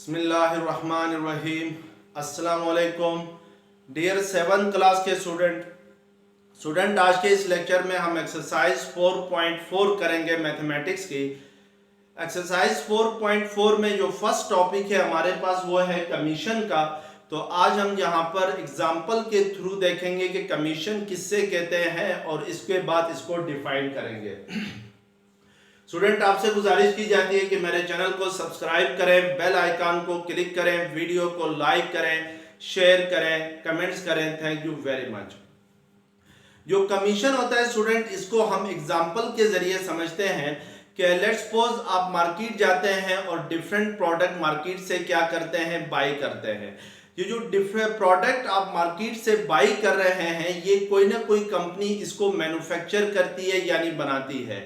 बिस्मिल्लाहिर्रहमानिर्रहीम। अस्सलाम वालेकुम डियर 7th क्लास के स्टूडेंट आज के इस लेक्चर में हम एक्सरसाइज 4.4 करेंगे मैथमेटिक्स की। एक्सरसाइज 4.4 में जो फर्स्ट टॉपिक है हमारे पास वो है कमीशन का। तो आज हम यहाँ पर एग्जाम्पल के थ्रू देखेंगे कि कमीशन किससे कहते हैं और इसके बाद इसको डिफाइन करेंगे। स्टूडेंट आपसे गुजारिश की जाती है कि मेरे चैनल को सब्सक्राइब करें, बेल आइकन को क्लिक करें, वीडियो को लाइक करें, शेयर करें, कमेंट्स करें। Thank you very much. जो कमीशन होता है स्टूडेंट, इसको हम एग्जाम्पल के जरिए समझते हैं कि लेट्स सपोज आप मार्केट जाते हैं और डिफरेंट प्रोडक्ट मार्केट से क्या करते हैं, बाई करते हैं। ये जो डिफरेंट प्रोडक्ट आप मार्केट से बाई कर रहे हैं ये कोई ना कोई कंपनी इसको मैन्युफैक्चर करती है यानी बनाती है।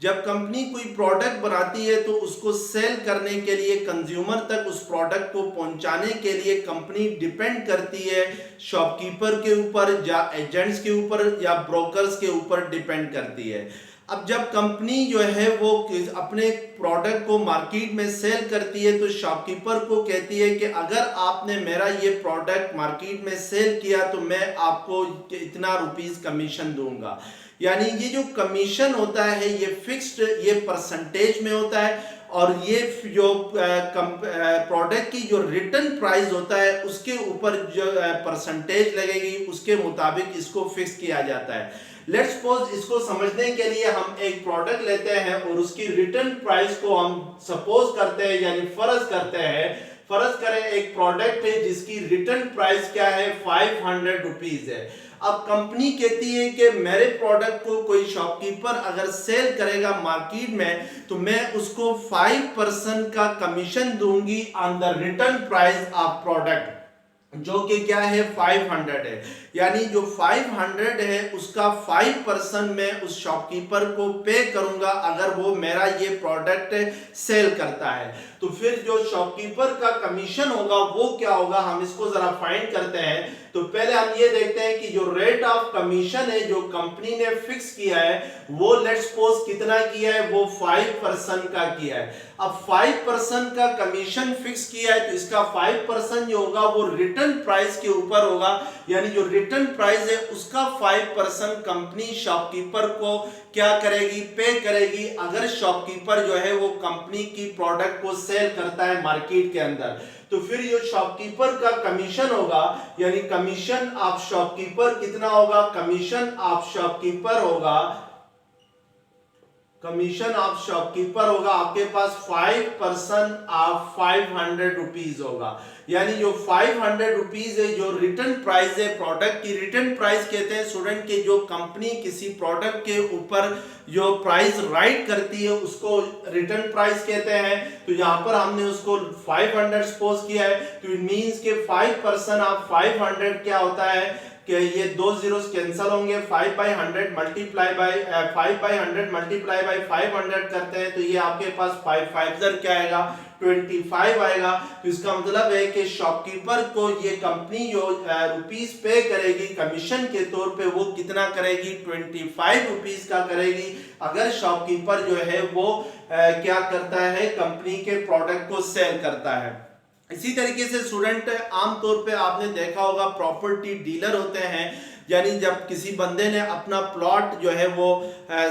जब कंपनी कोई प्रोडक्ट बनाती है तो उसको सेल करने के लिए, कंज्यूमर तक उस प्रोडक्ट को पहुंचाने के लिए कंपनी डिपेंड करती है शॉपकीपर के ऊपर या एजेंट्स के ऊपर या ब्रोकर्स के ऊपर डिपेंड करती है। अब जब कंपनी जो है वो अपने प्रोडक्ट को मार्केट में सेल करती है तो शॉपकीपर को कहती है कि अगर आपने मेरा ये प्रोडक्ट मार्केट में सेल किया तो मैं आपको इतना रुपीस कमीशन दूंगा। यानी ये जो कमीशन होता है ये फिक्स्ड, ये परसेंटेज में होता है और ये जो प्रोडक्ट की जो रिटर्न प्राइस होता है उसके ऊपर जो परसेंटेज लगेगी उसके मुताबिक इसको फिक्स किया जाता है। लेट्स सपोज इसको समझने के लिए हम एक प्रोडक्ट लेते हैं और उसकी रिटर्न प्राइस को हम सपोज करते हैं यानी फर्ज करते हैं। फर्ज करें एक प्रोडक्ट है जिसकी रिटर्न प्राइस क्या है, 500 रुपीज है। अब कंपनी कहती है कि मेरे प्रोडक्ट को कोई शॉपकीपर अगर सेल करेगा मार्केट में तो मैं उसको 5% का कमीशन दूंगी on the return price of product, जो कि क्या है 500 है। यानी जो 500 है उसका 5% मैं उस शॉपकीपर को पे करूंगा अगर वो मेरा ये प्रोडक्ट सेल करता है। तो फिर जो शॉपकीपर का कमीशन होगा वो क्या होगा, हम इसको जरा फाइंड करते हैं। तो पहले हम ये देखते हैं कि जो रेट ऑफ कमीशन है जो कंपनी ने फिक्स किया है वो लेट्स सपोज कितना किया है, वो 5% का किया है। अब 5% का कमीशन फिक्स किया है तो इसका 5% जो होगा वो रिटर्न प्राइस के ऊपर होगा। यानी जो रिटर्न प्राइस है उसका 5% कंपनी शॉपकीपर को क्या करेगी, पे करेगी अगर शॉपकीपर जो है वो कंपनी की प्रोडक्ट को सेल करता है मार्केट के अंदर। तो फिर ये शॉपकीपर का कमीशन होगा यानी कमीशन ऑफ शॉपकीपर कितना होगा, कमीशन ऑफ शॉपकीपर होगा, कमीशन ऑफ शॉपकीपर होगा आपके पास 5% ऑफ 500 रुपीज होगा। यानी जो 500 रुपीज है जो रिटर्न प्राइस है, प्रोडक्ट की रिटर्न प्राइस कहते हैं स्टूडेंट के जो कंपनी किसी प्रोडक्ट के ऊपर जो प्राइस राइट करती है उसको रिटर्न प्राइस कहते हैं। तो यहाँ पर हमने उसको 500 सपोज किया है तो इट मींस के 5% ऑफ 500 क्या होता है कि ये दो जीरोस कैंसिल होंगे, 5/100 मल्टीप्लाई बाय 5/100 मल्टीप्लाई बाय 500 करते हैं तो ये आपके पास 5 क्या आएगा, 25 आएगा। तो इसका मतलब है कि शॉपकीपर को ये कंपनी जो रुपीस पे करेगी कमीशन के तौर पे वो कितना करेगी, 25 रुपीस का करेगी अगर शॉपकीपर जो है वो क्या करता है, कंपनी के प्रोडक्ट को सेल करता है। इसी तरीके से स्टूडेंट आमतौर पे आपने देखा होगा प्रॉपर्टी डीलर होते हैं। यानी जब किसी बंदे ने अपना प्लॉट जो है वो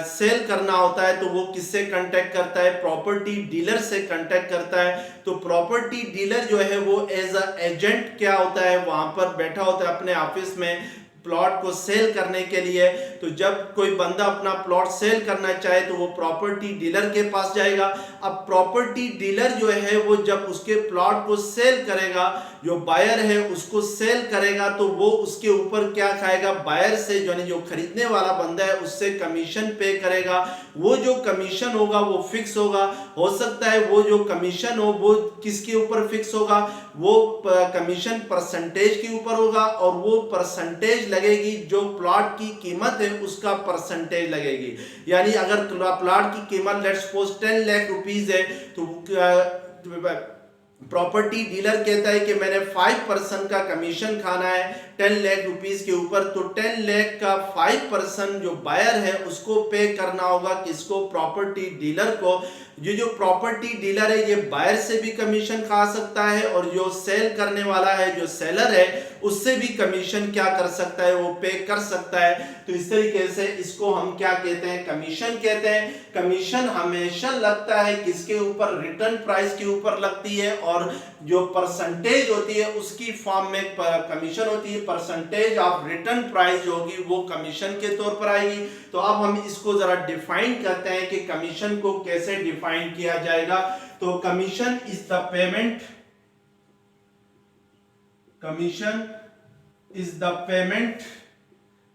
सेल करना होता है तो वो किससे कांटेक्ट करता है, प्रॉपर्टी डीलर से कांटेक्ट करता है। तो प्रॉपर्टी डीलर जो है वो एज अ एजेंट क्या होता है, वहां पर बैठा होता है अपने ऑफिस में प्लॉट को सेल करने के लिए। तो जब कोई बंदा अपना प्लॉट सेल करना चाहे तो वो प्रॉपर्टी डीलर के पास जाएगा। अब प्रॉपर्टी डीलर जो है वो जब उसके प्लॉट को सेल करेगा, जो बायर है उसको सेल करेगा तो वो उसके ऊपर क्या खाएगा, बायर से यानी जो खरीदने वाला बंदा है उससे कमीशन पे करेगा। वो जो कमीशन होगा वो फिक्स होगा। हो सकता है वो जो कमीशन हो वो किसके ऊपर फिक्स होगा, वो कमीशन परसेंटेज के ऊपर होगा और वो परसेंटेज लगेगी जो प्लॉट की कीमत है उसका परसेंटेज लगेगी। यानी अगर प्लॉट की कीमत लेट्स सपोज 10 लाख रुपीस है तो प्रॉपर्टी डीलर कहता है कि मैंने 5% का कमीशन खाना है 10 लाख रुपीस के ऊपर, तो 10 लाख का 5% जो बायर है उसको पे करना होगा किसको? प्रॉपर्टी डीलर को। ये जो प्रॉपर्टी डीलर है ये बायर से भी कमीशन खा सकता है और जो सेल करने वाला है जो सेलर है उससे भी कमीशन क्या कर सकता है? वो पे कर सकता है। तो इस तरीके से इसको हम क्या कहते हैं? कमीशन कहते हैं। कमीशन हमेशा लगता है किसके ऊपर? रिटर्न प्राइस के ऊपर लगती है और जो परसेंटेज होती है उसकी फॉर्म में कमीशन होती है। परसेंटेज ऑफ रिटर्न प्राइस जो होगी वो कमीशन के तौर पर आएगी। तो अब हम इसको जरा डिफाइन करते हैं कि कमीशन को कैसे डिफाइन किया जाएगा। तो commission is the payment, commission is the payment,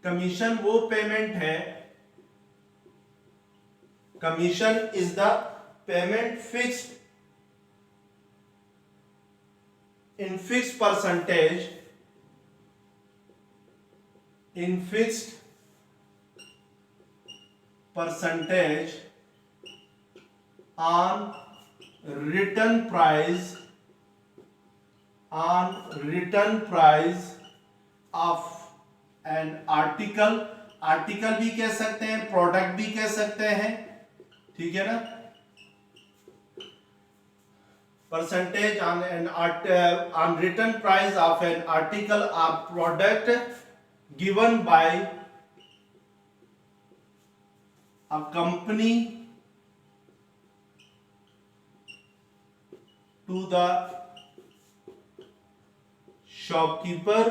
commission वो पेमेंट है, commission is the payment fixed in fixed percentage, in fixed percentage on return price, on return price of an article, article भी कह सकते हैं, product भी कह सकते हैं, ठीक है ना। Percentage on an on return price of an article or product given by a company to the shopkeeper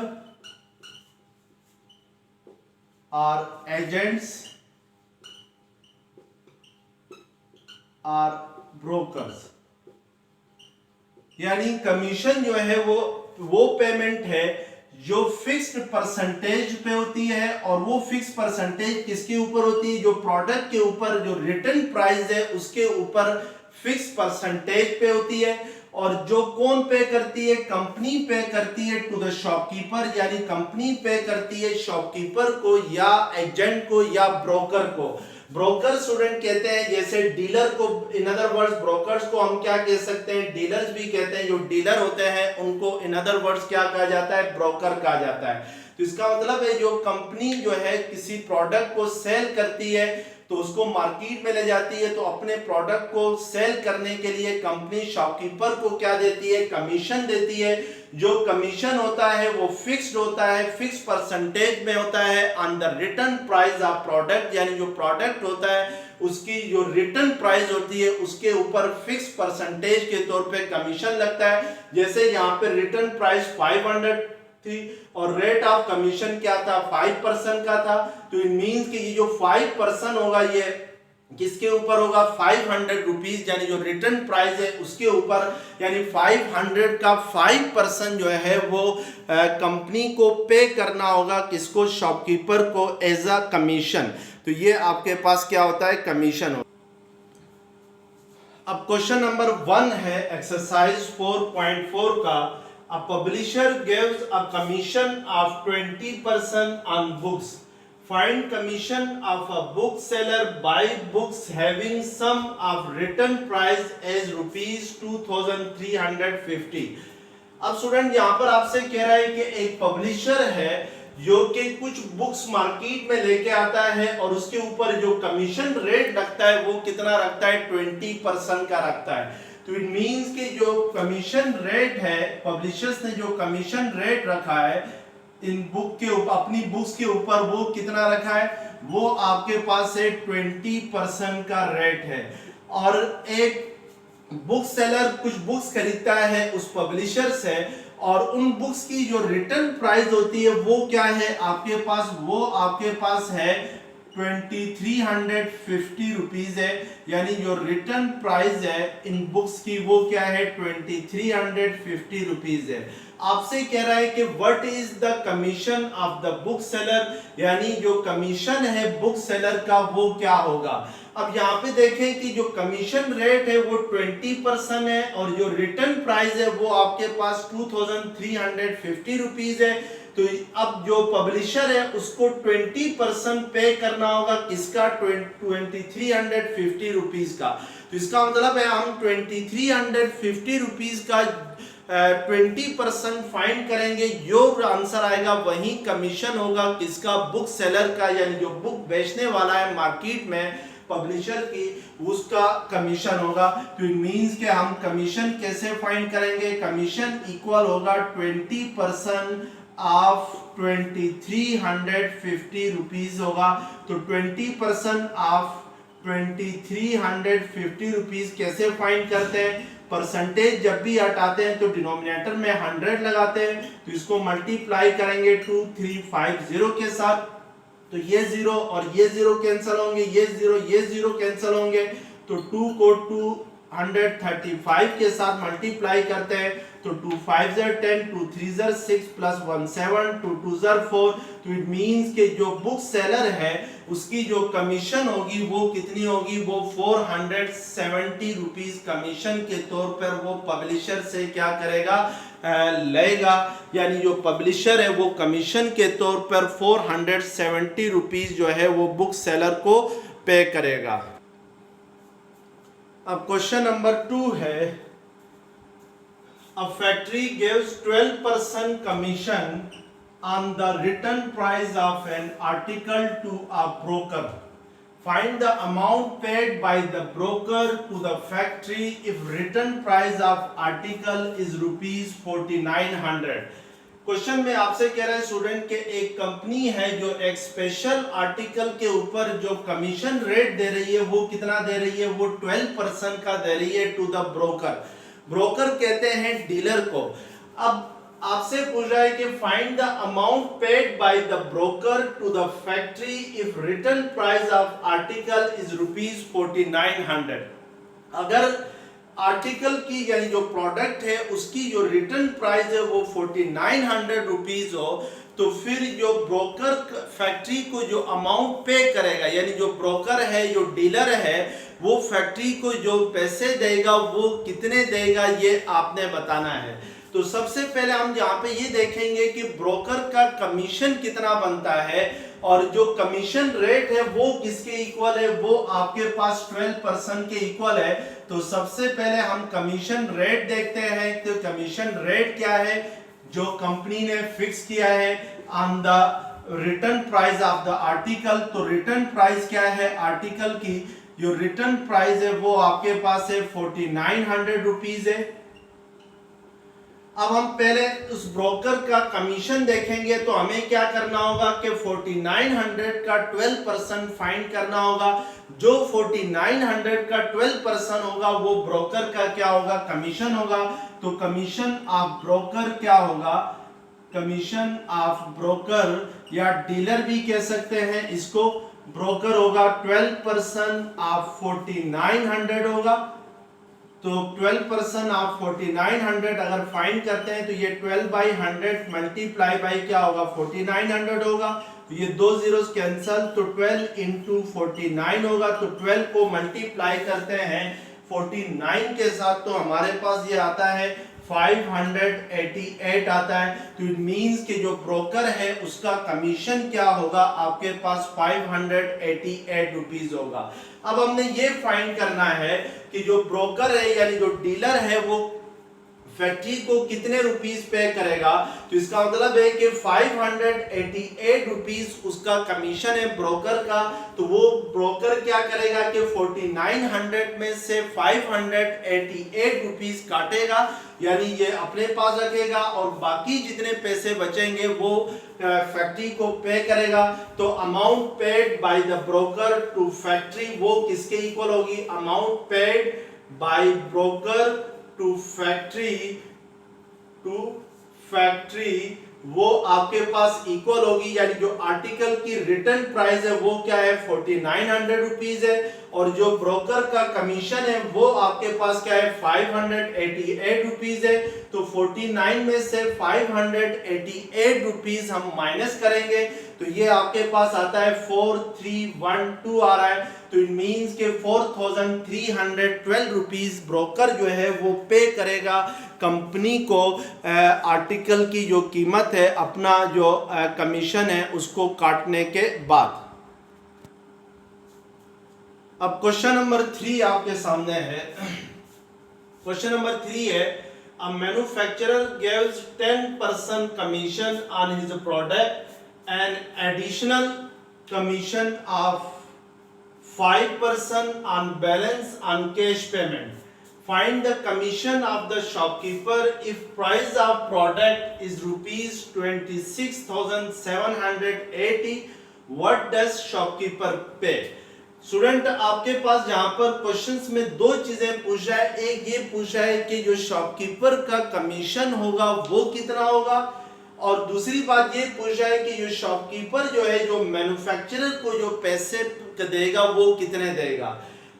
or agents or brokers। यानी कमीशन जो है वो पेमेंट है जो फिक्स्ड परसेंटेज पे होती है और वो फिक्स परसेंटेज किसके ऊपर होती है? जो प्रोडक्ट के ऊपर जो रिटर्न प्राइस है उसके ऊपर फिक्स परसेंटेज पे होती है। और जो कौन पे करती है? कंपनी पे करती है टू द शॉपकीपर, यानी कंपनी पे करती है शॉपकीपर को या एजेंट को या ब्रोकर को। ब्रोकर स्टूडेंट कहते हैं जैसे डीलर को, इन अदर वर्ड्स ब्रोकर्स को हम क्या कह सकते हैं? डीलर्स भी कहते हैं। जो डीलर होते हैं उनको इन अदर वर्ड्स क्या कहा जाता है? ब्रोकर कहा जाता है। तो इसका मतलब है जो कंपनी जो है किसी प्रोडक्ट को सेल करती है तो उसको मार्केट में ले जाती है, तो अपने प्रोडक्ट को सेल करने के लिए कंपनी शॉपकीपर को क्या देती है? कमीशन देती है। जो कमीशन होता है वो फिक्स्ड होता है, फिक्स परसेंटेज में होता है on the return price of product, यानी जो प्रोडक्ट होता है उसकी जो रिटर्न प्राइस होती है उसके ऊपर फिक्स परसेंटेज के तौर पे कमीशन लगता है। जैसे यहाँ पे रिटर्न प्राइस 500 थी और रेट ऑफ कमीशन क्या था? 5% का था। तो इट मींस कि ये जो 5% होगा ये किसके ऊपर होगा? 500 रुपीज, यानी जो रिटर्न प्राइस है उसके ऊपर, यानी 500 का 5% जो है वो कंपनी को पे करना होगा किसको? शॉपकीपर को एज अ कमीशन। तो ये आपके पास क्या होता है? कमीशन। अब क्वेश्चन नंबर 1 है एक्सरसाइज 4.4 का। A publisher gives a commission of 20% on books. Find commission of a bookseller by books having sum of written price as rupees 2350। अब स्टूडेंट यहाँ पर आपसे कह रहा है कि एक पब्लिशर है जो कि कुछ बुक्स मार्केट में लेके आता है और उसके ऊपर जो कमीशन रेट लगता है वो कितना रखता है? 20% का रखता है। तो इट मींस कि जो कमीशन रेट है, पब्लिशर्स ने जो कमीशन रेट रखा है इन बुक के ऊपर, अपनी बुक्स के ऊपर, वो कितना रखा है? वो आपके पास से 20% का रेट है। और एक बुक सेलर कुछ बुक्स खरीदता है उस पब्लिशर से और उन बुक्स की जो रिटर्न प्राइस होती है वो क्या है आपके पास? वो आपके पास है 2350 रुपीज है, यानी जो रिटर्न प्राइस है इन बुक्स की वो क्या है? 2350 रुपीज है। आपसे कह रहा है कि what is the commission of the book seller, यानी जो कमीशन है बुक सेलर का वो क्या होगा। अब यहाँ पे देखें कि जो कमीशन रेट है वो 20% है और जो रिटर्न प्राइस है वो आपके पास 2350 रुपीज है। तो अब जो पब्लिशर है उसको 20% पे करना होगा, किसका? 2350 रुपीज का। तो इसका मतलब है हम 2350 रुपीज का 20% फाइन करेंगे, जो आंसर आएगा वही कमीशन होगा किसका? बुक सेलर का, यानी जो बुक बेचने वाला है मार्केट में पब्लिशर की, उसका कमीशन होगा। तो इट मींस कि हम कमीशन कैसे फाइंड करेंगे? कमीशन इक्वल होगा 20% ऑफ 2350 रुपीज होगा। तो 20% ऑफ 2350 रुपीज कैसे फाइंड करते हैं? परसेंटेज जब भी हटाते हैं तो डिनोमिनेटर में 100 लगाते हैं, तो इसको मल्टीप्लाई करेंगे 2350 के साथ, तो ये जीरो और ये जीरो कैंसिल होंगे, ये जीरो कैंसिल होंगे, तो 2 को 235 के साथ मल्टीप्लाई करते हैं, तो 2 5 10, 2 3 6 प्लस 1 7, 2 2 4। तो इट मींस कि जो बुक सेलर है उसकी जो कमीशन होगी वो कितनी होगी? वो 470 रुपीज कमीशन के तौर पर वो पब्लिशर से क्या करेगा? लेगा। यानी जो पब्लिशर है वो कमीशन के तौर पर 470 रुपीज जो है वो बुक सेलर को पे करेगा। अब क्वेश्चन नंबर 2 है, a factory gives 12% commission on the return price of an article to a broker. Find the amount paid by the broker to the factory if return price of article is rupees 4900। Question में आपसे कह रहा है student के एक company है जो एक स्पेशल आर्टिकल के ऊपर जो कमीशन रेट दे रही है वो कितना दे रही है? वो 12% का दे रही है टू द ब्रोकर। ब्रोकर कहते हैं डीलर को। अब आपसे पूछ रहा है कि find the amount paid by the broker to the factory if return price of article is rupees 4900। अगर आर्टिकल की यानी जो प्रोडक्ट है उसकी जो रिटर्न प्राइस है वो 4900 रुपीज हो, तो फिर जो ब्रोकर फैक्ट्री को जो अमाउंट पे करेगा, यानी जो ब्रोकर है, जो डीलर है, वो फैक्ट्री को जो पैसे देगा वो कितने देगा, ये आपने बताना है। तो सबसे पहले हम यहाँ पे ये देखेंगे कि ब्रोकर का कमीशन कितना बनता है और जो कमीशन रेट है वो किसके इक्वल है? वो आपके पास 12% के इक्वल है। तो सबसे पहले हम कमीशन रेट देखते हैं। तो कमीशन रेट क्या है जो कंपनी ने फिक्स किया है on the return price of the article? तो रिटर्न प्राइस क्या है आर्टिकल की? जो रिटर्न प्राइस है वो आपके पास है 4900 रुपीज है। अब हम पहले उस ब्रोकर का कमीशन देखेंगे, तो हमें क्या करना होगा कि 4900 का 12% फाइंड करना होगा। जो 4900 का 12% होगा वो ब्रोकर का क्या होगा? कमीशन होगा। तो कमीशन ऑफ ब्रोकर क्या होगा? कमीशन ऑफ ब्रोकर या डीलर भी कह सकते हैं इसको, ब्रोकर होगा 12% ऑफ 4900 होगा। तो 12% ऑफ 4900 अगर फाइंड करते हैं तो ये 12/100 मल्टीप्लाई बाई क्या होगा? 4900 होगा। तो ये दो जीरोस कैंसल, तो 12 इंटू 49 होगा। तो 12 को मल्टीप्लाई करते हैं 49 के साथ, तो हमारे पास ये आता है 588 आता है। तो इट मींस कि जो ब्रोकर है उसका कमीशन क्या होगा? आपके पास 588 रुपीज होगा। अब हमने ये फाइंड करना है कि जो ब्रोकर है यानी जो डीलर है वो फैक्ट्री को कितने रुपीस पे करेगा। तो इसका मतलब है कि 588 रुपीस उसका कमीशन है ब्रोकर का। तो वो ब्रोकर क्या करेगा कि 4900 में से 588 रुपीस काटेगा, यानी ये अपने पास रखेगा और बाकी जितने पैसे बचेंगे वो फैक्ट्री को पे करेगा। तो amount paid by the broker to factory वो किसके इक्वल होगी? Amount paid by broker to factory वो आपके पास इक्वल होगी, यानी जो आर्टिकल की रिटर्न प्राइस है वो क्या है? 4900 रुपीज है, और जो ब्रोकर का कमीशन है वो आपके पास क्या है? 588 रुपीज है। तो 49 में से 588 रुपीज हम माइनस करेंगे, तो तो ये आपके पास आता है 4312 आ रहा है। तो इट मींस के 4312 रुपीस ब्रोकर जो है वो पे करेगा कंपनी को आर्टिकल की जो कीमत है, अपना जो कमीशन है उसको काटने के बाद। अब क्वेश्चन नंबर 3 आपके सामने है। क्वेश्चन नंबर 3 है, a manufacturer gives 10% commission on his product and additional commission of 5% on balance on cash payment. Find the commission of the shopkeeper if price of product is rupees 26,780. What does shopkeeper pay? Student आपके पास जहां पर questions में दो चीजें पूछा है, एक ये पूछा है कि जो शॉपकीपर का कमीशन होगा वो कितना होगा, और दूसरी बात ये पूछा है कि जो शॉपकीपर जो है जो मैन्युफैक्चरर को जो पैसे देगा वो कितने देगा।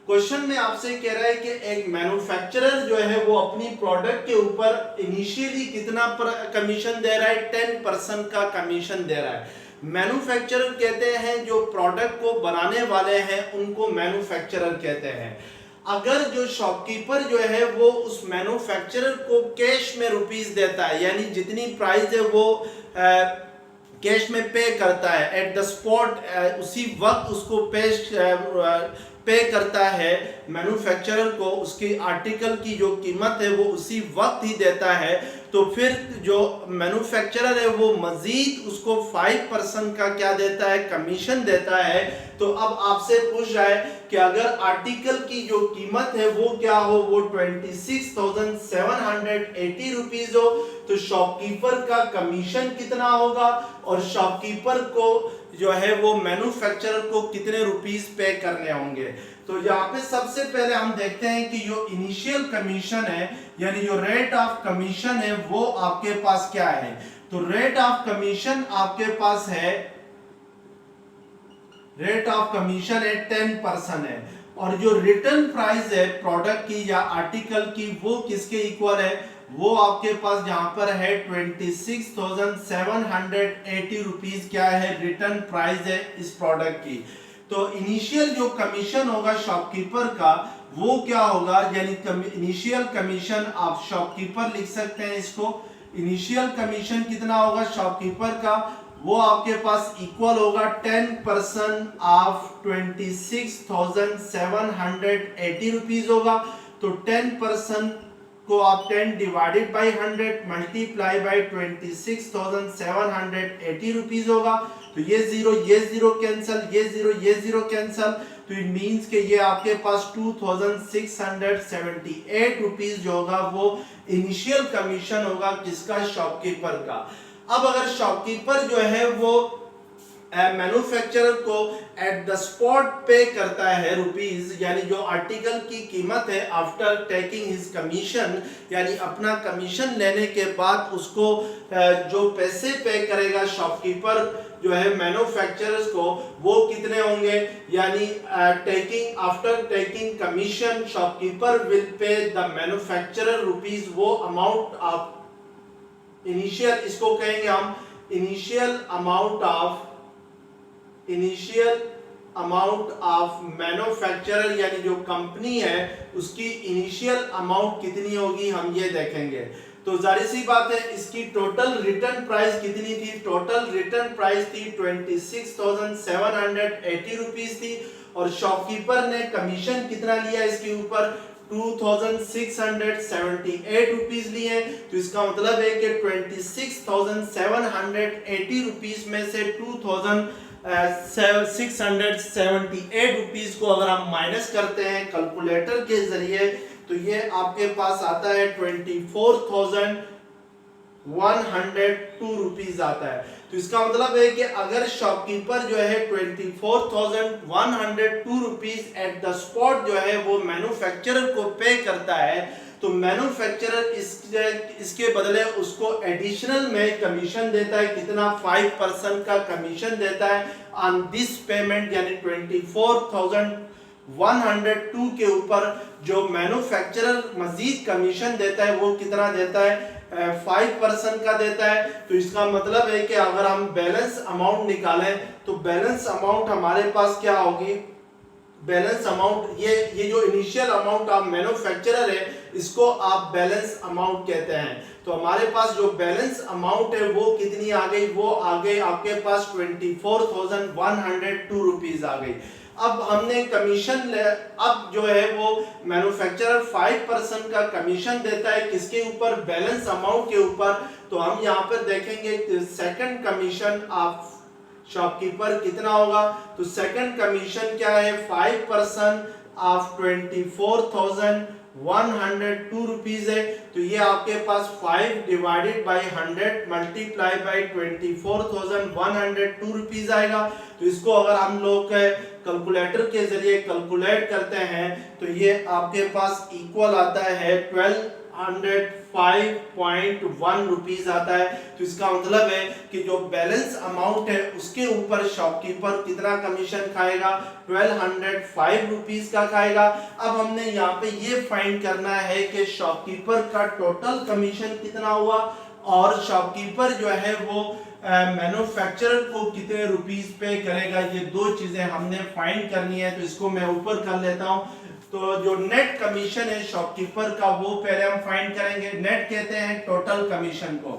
क्वेश्चन में आपसे कह रहा है कि एक मैन्युफैक्चरर जो है वो अपनी प्रोडक्ट के ऊपर इनिशियली कितना कमीशन दे रहा है, 10% का कमीशन दे रहा है। मैन्युफैक्चरर कहते हैं जो प्रोडक्ट को बनाने वाले हैं उनको मैन्युफैक्चरर कहते हैं। अगर जो शॉपकीपर जो है वो उस मैन्युफैक्चरर को कैश में रुपीस देता है, यानी जितनी प्राइस है वो कैश में पे करता है, एट द स्पॉट उसी वक्त उसको पे करता है मैन्युफैक्चरर को, उसकी आर्टिकल की जो कीमत है वो उसी वक्त ही देता है, तो फिर जो मैन्युफैक्चरर है वो मजीद उसको 5% का क्या देता है, कमीशन देता है। तो अब आपसे पूछ रहा है कि अगर आर्टिकल की जो कीमत है वो क्या हो, वो 26,780 रुपीज हो, तो शॉपकीपर का कमीशन कितना होगा और शॉपकीपर को जो है वो मैन्युफैक्चरर को कितने रुपीस पे करने होंगे। तो यहाँ पे सबसे पहले हम देखते हैं कि जो इनिशियल कमीशन है यानी जो रेट ऑफ कमीशन है वो आपके पास क्या है। तो रेट ऑफ कमीशन आपके पास है, रेट ऑफ कमीशन है 10% है, और जो रिटर्न प्राइस है प्रोडक्ट की या आर्टिकल की वो किसके इक्वल है, वो आपके पास जहां पर है 26,780 रुपीज क्या है, रिटर्न प्राइस है इस प्रोडक्ट की। तो इनिशियल जो कमीशन होगा शॉपकीपर का वो क्या होगा, यानी इनिशियल कमीशन आप शॉपकीपर लिख सकते हैं इसको, इनिशियल कमीशन कितना होगा शॉपकीपर का, वो आपके पास इक्वल होगा 10% ऑफ 26,780 रुपीज होगा। तो 10% को आप 10 divided by 100 multiply by 26,780 rupees होगा। तो ये जीरो कैंसल, ये जीरो कैंसल, तो इट मींस कि ये आपके पास 2,678 रुपीज जो होगा वो इनिशियल कमीशन होगा किसका, शॉपकीपर का। अब अगर शॉपकीपर जो है वो मैन्युफैक्चरर को एट द स्पॉट पे करता है रुपीज, यानी जो आर्टिकल की कीमत है आफ्टर टेकिंग हिज कमीशन, यानी अपना कमीशन लेने के बाद उसको जो पैसे पे करेगा शॉपकीपर जो है मैन्युफैक्चरर्स को, वो कितने होंगे, यानी taking after taking commission shopkeeper will pay the manufacturer rupees, वो अमाउंट ऑफ इनिशियल, इसको कहेंगे हम इनिशियल अमाउंट ऑफ मैन्युफैक्चरर, यानी जो कंपनी है उसकी इनिशियल अमाउंट कितनी होगी हम ये देखेंगे। तो जाहिर सी बात है इसकी टोटल रिटर्न प्राइस कितनी थी, टोटल रिटर्न प्राइस थी 26,780 रुपीज थी, और शॉपकीपर ने कमीशन कितना लिया इसके ऊपर, 2,678 रुपीज लिए। तो इसका मतलब है कि 26,780 रुपीज में से 2,678 रुपीज को अगर हम माइनस करते हैं कैलकुलेटर के जरिए, तो ये आपके पास आता है 24,102 रुपीज आता है। तो इसका मतलब है कि अगर शॉपकीपर जो है 24,102 रुपीज एट द स्पॉट जो है वो मैन्युफैक्चरर को पे करता है, तो मैन्युफैक्चरर इसके बदले उसको एडिशनल में कमीशन देता है, कितना, 5% का कमीशन देता है ऑन दिस पेमेंट, यानी 24,102 102 के ऊपर जो मैन्युफैक्चरर मजीद कमीशन देता है वो कितना देता है, 5% का देता है। तो इसका मतलब है कि अगर हम बैलेंस अमाउंट निकालें तो बैलेंस अमाउंट हमारे पास क्या होगी, बैलेंस अमाउंट ये जो इनिशियल अमाउंट आप मैन्युफैक्चरर है इसको आप बैलेंस अमाउंट कहते हैं। तो हमारे पास जो बैलेंस अमाउंट है वो कितनी आ गई, वो आ गई आपके पास 24,102 रुपीज आ गई। अब हमने कमीशन अब जो है वो मैन्युफैक्चरर 5% का कमीशन देता है किसके ऊपर, बैलेंस अमाउंट के ऊपर। तो हम यहाँ पर देखेंगे सेकंड कमीशन आप शॉपकीपर कितना होगा, तो सेकंड कमीशन क्या है 5% ऑफ 24,102 रुपीज है। तो ये आपके पास 5 divided by 100 multiply by 24,102 rupees आएगा। तो इसको अगर हम लोग कैलकुलेटर के जरिए कैलकुलेट करते हैं तो ये आपके पास इक्वल आता है 1205.1 रुपीज आता है। तो इसका मतलब है कि जो बैलेंस अमाउंट है उसके ऊपर शॉपकीपर कितना कमीशन खाएगा, 1205 रुपीज का खाएगा। अब हमने यहाँ पे ये फाइंड करना है कि शॉपकीपर का टोटल कमीशन कितना हुआ और शॉपकीपर जो है वो मैन्युफैक्चरर को कितने रुपीस पे करेगा। ये दो चीजें हमने फाइंड करनी है। तो इसको मैं ऊपर कर लेता हूँ। तो जो नेट कमीशन है शॉपकीपर का वो पहले हम फाइंड करेंगे। नेट कहते हैं टोटल कमीशन को।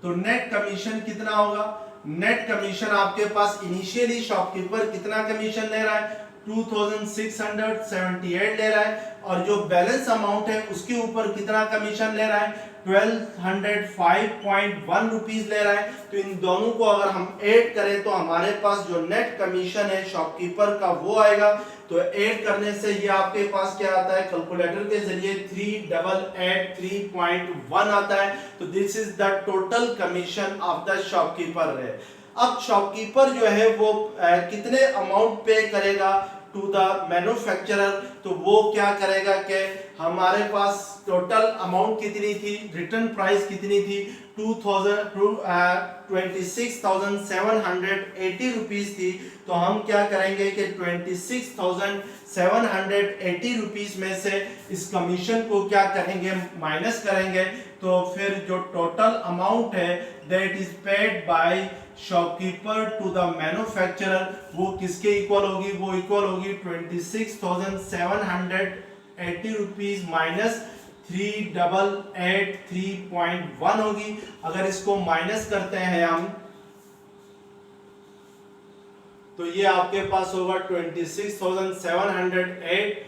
तो नेट कमीशन कितना होगा, नेट कमीशन आपके पास इनिशियली शॉपकीपर कितना कमीशन ले रहा है, 2678 ले रहा है और जो बैलेंस अमाउंट है उसके ऊपर कितना कमीशन ले रहा है, 1205.1 रुपीज ले रहा है। तो इन दोनों को अगर हम ऐड करें तो हमारे पास जो नेट कमीशन है शॉपकीपर का वो आएगा। तो ऐड करने से ये आपके पास क्या आता है, कैलकुलेटर के जरिए 3883.1 आता है। तो this is the total commission of the shopkeeper है। अब शॉपकीपर जो है वो कितने अमाउंट पे करेगा टू द मैन्युफैक्चरर, तो वो क्या करेगा कि हमारे पास टोटल अमाउंट कितनी थी, रिटर्न प्राइस कितनी थी, 26,780 रुपीज थी। तो हम क्या करेंगे कि 26,780 रुपीज में से इस कमीशन को क्या करेंगे, माइनस करेंगे। तो फिर जो टोटल अमाउंट है that is paid by shopkeeper to the manufacturer वो किसके इक्वल होगी, वो इक्वल होगी 26,780 रुपीज माइनस 3883.1 होगी। अगर इसको माइनस करते हैं हम तो ये आपके पास होगा 26,708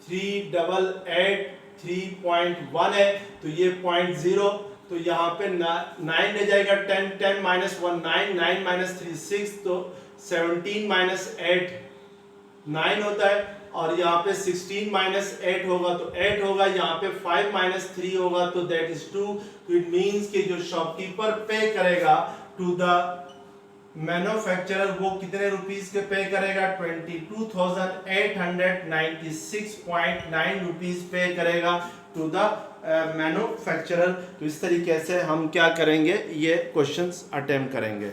3883.1 है। तो ये 0.0 तो यहाँ पे 9 ले जाएगा, 10 10 माइनस 1 9 9 माइनस 3 6 तो 17 माइनस 8 9 होता है और यहाँ पे 16 माइनस 8 होगा तो 8 होगा, यहाँ पे 5 माइनस 3 होगा तो दैट इज 2। तो इट मींस कि जो शॉपकीपर पे करेगा टू द मैन्युफैक्चरर वो कितने रुपीस के पे करेगा, 22,896.9 रुपीस पे करेगा टू द मैन्युफैक्चरर। तो इस तरीके से हम क्या करेंगे, ये क्वेश्चंस अटेम्प्ट करेंगे।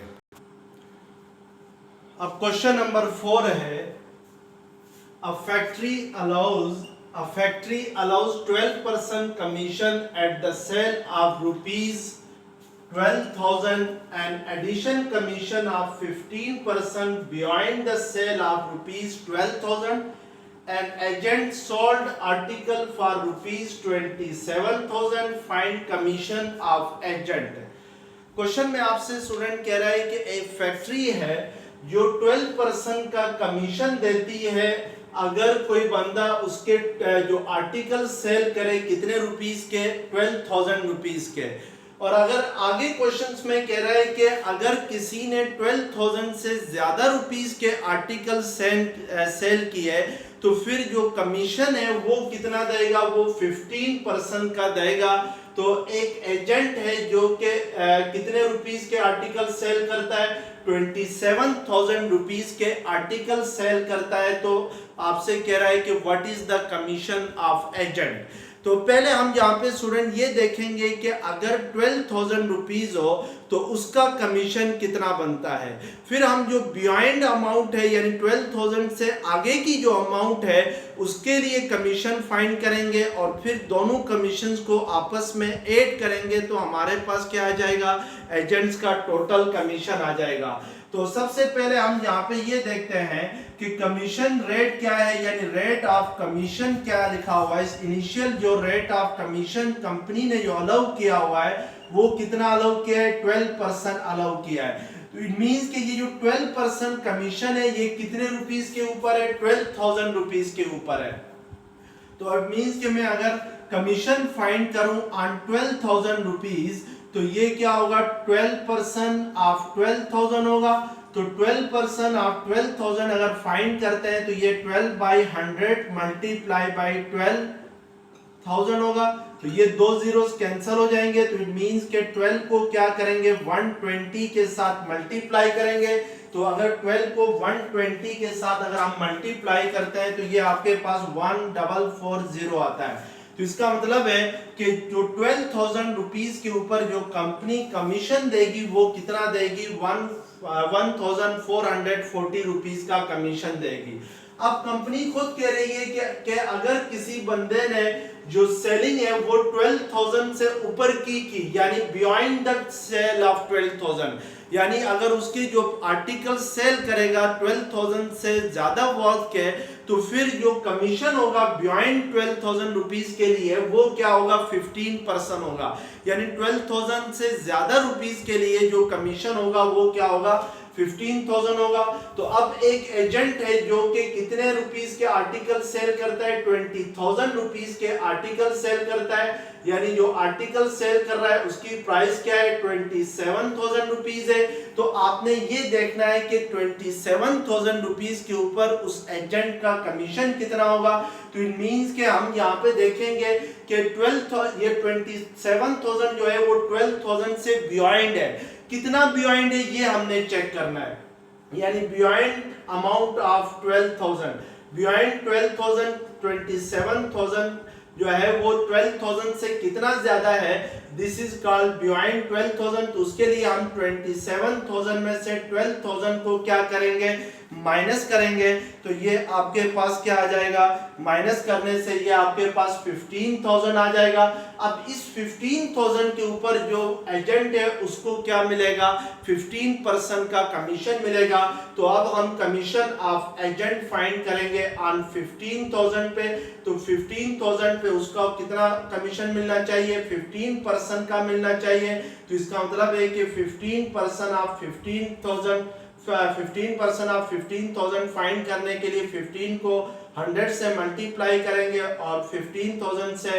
अब क्वेश्चन नंबर 4 है, a factory allows 12% commission at the sale of rupees 12,000 and addition commission of 15% beyond the sale of rupees 12,000. An agent sold article for rupees 27,000. Find commission of agent. Question में आपसे student कह रहा है कि एक factory है जो 12% का कमीशन देती है अगर कोई बंदा उसके जो आर्टिकल सेल करे कितने रुपीस के, 12,000 रुपीस के। और अगर आगे क्वेश्चंस में कह रहा है कि अगर किसी ने 12,000 से ज्यादा रुपीस के आर्टिकल सेल किए तो फिर जो कमीशन है वो कितना देगा, वो 15% का देगा। तो एक एजेंट है जो कि कितने रुपीस के आर्टिकल सेल करता है, 27,000 रुपीस के आर्टिकल सेल करता है। तो आपसे कह रहा है कि what is the commission of agent. तो पहले हम यहाँ पे स्टूडेंट ये देखेंगे कि अगर 12,000 रुपीज हो तो उसका कमीशन कितना बनता है। फिर हम जो बियॉन्ड अमाउंट है यानी 12,000 से आगे की जो अमाउंट है उसके लिए कमीशन फाइंड करेंगे और फिर दोनों कमीशंस को आपस में ऐड करेंगे तो हमारे पास क्या आ जाएगा, एजेंट्स का टोटल कमीशन आ जाएगा। तो सबसे पहले हम यहाँ पे ये देखते हैं कि कमीशन रेट क्या है, यानी रेट ऑफ कमीशन क्या लिखा हुआ है। इस इनिशियल जो रेट ऑफ कमीशन कंपनी ने जो अलाउ किया हुआ है वो कितना अलाउ किया है, 12% अलाउ किया है। तो इट मींस कि ये जो 12% कमीशन है ये कितने रुपीस के ऊपर है, 12,000 रुपीस के ऊपर है। तो इट मींस कि मैं अगर कमीशन फाइंड करूं ऑन 12,000 रुपीस तो ये क्या होगा, 12% ऑफ 12,000 होगा। तो 12% ऑफ 12,000 अगर फाइंड करते हैं तो ये 12/100 मल्टीप्लाई बाई 12,000 होगा। तो ये दो जीरोस कैंसिल हो जाएंगे। तो इट मींस के 12 को क्या करेंगे, 120 के साथ मल्टीप्लाई करेंगे। तो अगर 12 को 120 के साथ अगर हम मल्टीप्लाई करते हैं तो ये आपके पास 1440 आता है। तो इसका मतलब है कि जो 12,000 रुपीस के ऊपर जो कंपनी कमीशन देगी वो कितना देगी, 1,440 रुपीस का कमीशन देगी। अब कंपनी खुद कह रही है कि अगर किसी बंदे ने जो सेलिंग है वो 12,000 से ऊपर की यानी बियॉन्ड द सेल ऑफ 12,000, यानी अगर उसकी जो आर्टिकल सेल करेगा 12,000 से ज्यादा वर्थ के तो फिर जो कमीशन होगा बियॉन्ड 12,000 रुपीस के लिए वो क्या होगा, 15% होगा। यानी 12,000 से ज्यादा रुपीस के लिए जो कमीशन होगा वो क्या होगा, 15,000 होगा। तो अब एक एजेंट है जो कि कितने रुपीस के आर्टिकल सेल करता है, 20,000 रुपीस के आर्टिकल सेल करता है। यानी जो आर्टिकल सेल कर रहा है उसकी प्राइस क्या है, 27,000 रुपीस है। तो आपने ये देखना है कि 27,000 रुपीस के ऊपर उस एजेंट का कमीशन कितना होगा। तो इट मींस कि हम यहाँ पे देखेंगे कि 27,000 जो है वो 12,000 से बियॉन्ड है। कितना बियॉन्ड है ये हमने चेक करना है, यानी बियॉन्ड अमाउंट ऑफ 12,000, बियॉन्ड 12,000 27,000 जो है वो 12,000 से कितना ज्यादा है, दिस इज कॉल्ड बियॉन्ड 12,000। तो उसके लिए हम 27,000 में से 12,000 को क्या करेंगे, माइनस करेंगे। तो ये आपके पास क्या आ जाएगा, माइनस करने से ये आपके पास 15,000 आ जाएगा। अब इस 15,000 के ऊपर जो एजेंट है उसको क्या मिलेगा, 15% का कमीशन मिलेगा। तो अब हम कमीशन ऑफ एजेंट फाइंड करेंगे ऑन 15,000 पे। तो 15,000 पे उसका कितना कमीशन मिलना चाहिए, 15% का मिलना चाहिए। तो इसका मतलब है कि 15% ऑफ 15,000 फाइंड करने के लिए 15 को 100 से मल्टीप्लाई करेंगे और 15,000 से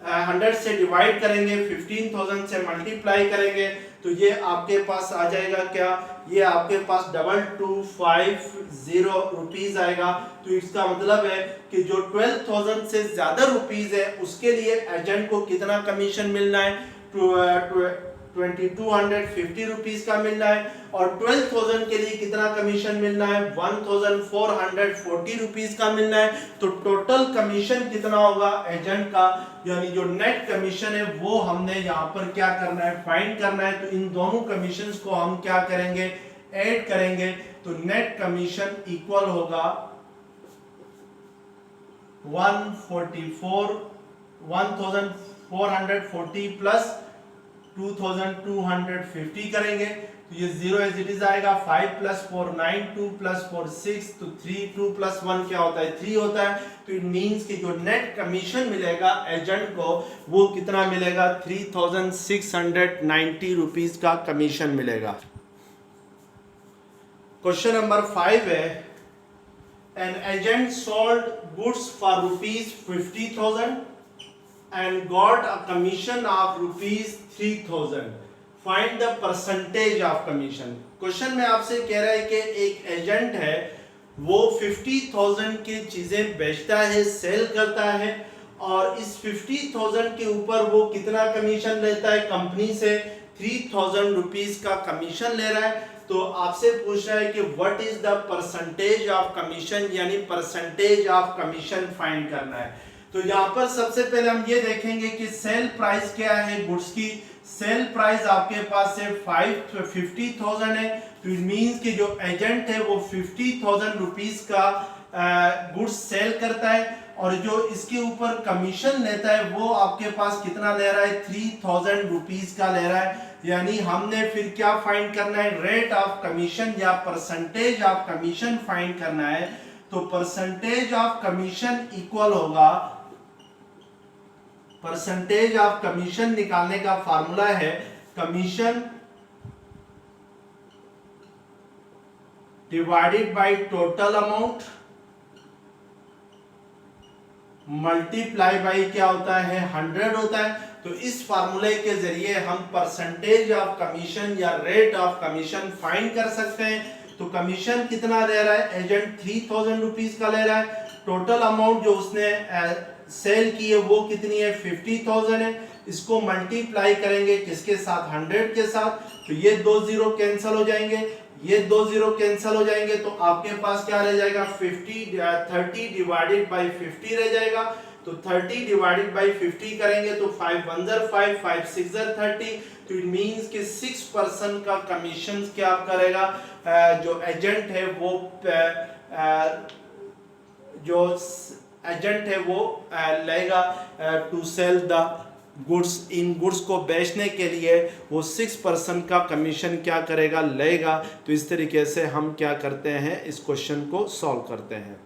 100 से डिवाइड करेंगे, 15,000 से मल्टीप्लाई करेंगे। तो ये आपके पास आ जाएगा क्या, ये आपके पास 2250 रुपीज आएगा। तो इसका मतलब है कि जो 12,000 से ज्यादा रुपीज है उसके लिए एजेंट को कितना कमीशन मिलना है, 2250 रुपीज का मिलना है। और 12,000 के लिए कितना कमीशन मिलना है, 1,440 रुपीज का मिलना है। तो टोटल कमीशन कितना होगा एजेंट का, यानी जो नेट कमीशन है वो हमने यहाँ पर क्या करना है, फाइंड करना है। तो इन दोनों कमीशंस को हम क्या करेंगे, ऐड करेंगे। तो नेट कमीशन इक्वल होगा 1,440 प्लस 2,250 करेंगे। तो ये 0 एज इट इज आएगा। 5 + 4 9, 2 + 4 6, तो 3, 2 + 1 क्या होता है, 3 होता है। तो इट मींस कि जो नेट कमीशन मिलेगा एजेंट को वो कितना मिलेगा, 3,690 रुपीस का कमीशन मिलेगा। क्वेश्चन नंबर 5 है, an agent sold goods for ₹50,000 and got a commission of ₹3,000. Find the percentage of commission. Question में आपसे कह रहा है कि एक एजेंट है वो 50,000 की चीजें बेचता है, सेल करता है और इस 50,000 के ऊपर वो कितना कमीशन लेता है कंपनी से, 3,000 रुपीस का कमीशन ले रहा है। तो आपसे पूछ रहा है कि what is the percentage of commission, यानी परसेंटेज ऑफ कमीशन फाइंड करना है। तो यहाँ पर सबसे पहले हम ये देखेंगे कि सेल प्राइस क्या है गुड्स की। सेल प्राइस आपके पास से 50,000 है, तो इट मीन्स कि जो एजेंट है वो 50,000 रुपीज का गुड्स सेल करता है, और जो इसके ऊपर कमीशन लेता है वो आपके पास कितना ले रहा है, 3,000 रुपीज का ले रहा है। यानी हमने फिर क्या फाइंड करना है, रेट ऑफ कमीशन या परसेंटेज ऑफ कमीशन फाइंड करना है। तो परसेंटेज ऑफ कमीशन इक्वल होगा, परसेंटेज ऑफ कमीशन निकालने का फार्मूला है commission divided by total amount multiply by क्या होता है, 100 होता है। तो इस फार्मूले के जरिए हम परसेंटेज ऑफ कमीशन या रेट ऑफ कमीशन फाइंड कर सकते हैं। तो कमीशन कितना ले रहा है, एजेंट 3,000 रुपीज का ले रहा है। टोटल अमाउंट जो उसने सेल की है वो कितनी है, 50,000 है। इसको मल्टीप्लाई करेंगे किसके साथ, 100 के साथ। तो ये 2 जीरो कैंसिल हो जाएंगे, ये 2 जीरो कैंसिल हो जाएंगे, तो आपके पास क्या रह जाएगा, 30 डिवाइडेड बाई 50 रह जाएगा। तो 30 डिवाइडेड बाई 50 करेंगे तो 5 1 5 5 6 30। तो इट मींस कि 6% का कमीशन क्या करेगा, जो एजेंट है वो जो एजेंट है वो लेगा टू सेल द गुड्स। इन गुड्स को बेचने के लिए वो 6% का कमीशन क्या करेगा, लेगा। तो इस तरीके से हम क्या करते हैं, इस क्वेश्चन को सॉल्व करते हैं।